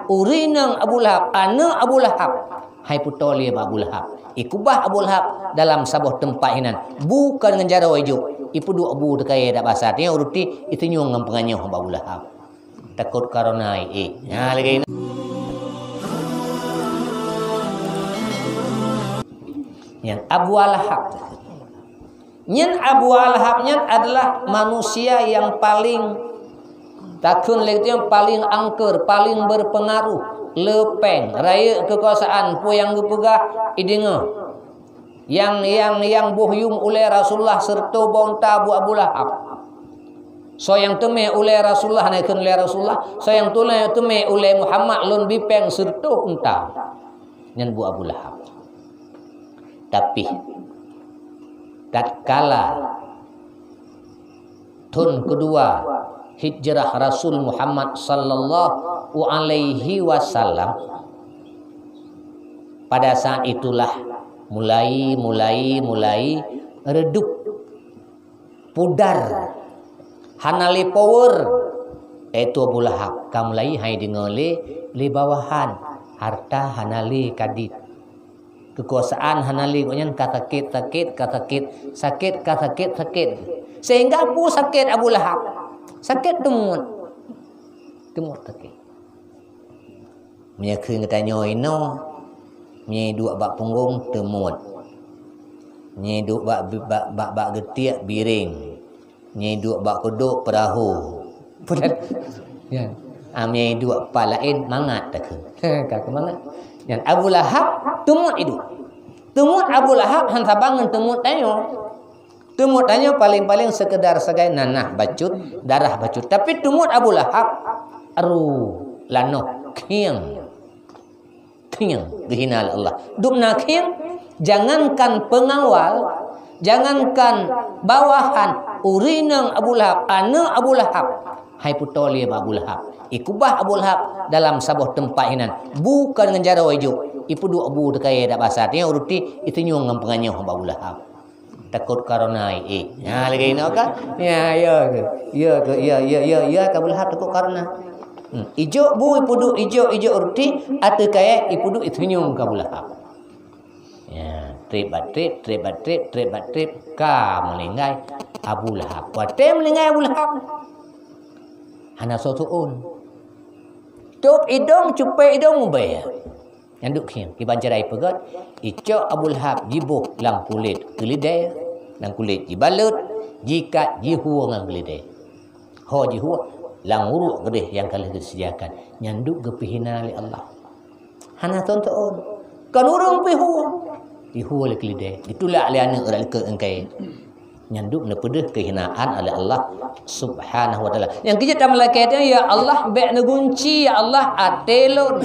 urinang Abu Lahab, anak Abu Lahab. Hai putoli Abu Lahab. Ikubah Abu Lahab dalam sebuah tempat hinan. Bukan dengan cara wajib. Ipu dua Abu dekai dak pasar. Dia uruti itu nyung ngam penganyah Abu Lahab. Takut karena nah lagi yang Abu Lahab. Nyen Abu Lahab nyen adalah manusia yang paling takun lagi yang paling angker, paling berpengaruh, lepeng, raya kekuasaan pu yang gepegah idinga. Yang buhyum oleh Rasulullah serta bonta Abu Lahab. So yang temeh oleh Rasulullah naikkan oleh Rasulullah, so yang temeh oleh Muhammad lun bipeng serta unta. Nyen Bu Abu Lahab. Tapi tatkala tahun kedua hijrah Rasul Muhammad sallallahu alaihi wasallam, pada saat itulah mulai redup pudar hanali power itu Abu Lahab kamulai hai dingole li bawahan harta hanali kadit kekuasaan hanali konyen sakit sehingga Abu sakit Abu Lahab sakit temut sakit menyekring tanya ino nye dua bak punggung temut nye dua bak getiak biring nye dua bak kodok perahu ya nye dua palain mangat tak kak mangat dan Abu Lahab temut itu. Temut Abu Lahab hantar bangun temut tanya paling-paling sekedar segai nanah bacut, darah bacut. Tapi temut Abu Lahab lano kiang dihina Allah. Dukna kiang jangankan pengawal, jangankan bawahan urinang Abu Lahab, anak Abu Lahab. Hai putoli Abu Lahab. Ikubah Abu Lahab dalam sebuah tempat hinan. Bukan dengan cara wajib. Ipu dua Abu dekai dak pasar. Dia uruti itu nyung ngam penganyah Abu Lahab. Takut karena nah lagi ini kan? Ya Abu Lahab takut karena. Ijo bu ipu dua ijo uruti atau kaya ipu dua itu nyung Abu Lahab. Ya, trip ka melinggai Abu Lahab. Wate melinggai Abu Lahab. Hana sotuun. Tup idong cupai idong mubaya. Yang duk kian kibanjarai pegat ico Abu Lahab jibuh lang kulit kelidai lang kulit jibalut jika jihu ngang kelidai ho jihu lang uruk gedeh yang kali disediakan nyanduk gepihina li Allah hana tonton kan urung pihu le kelidai ditulak li anak ora ke engkai nyanduk ne pedeh kehinaan oleh Allah Subhanahu wa taala yang kita malaikat ya Allah be negunci ya Allah atelon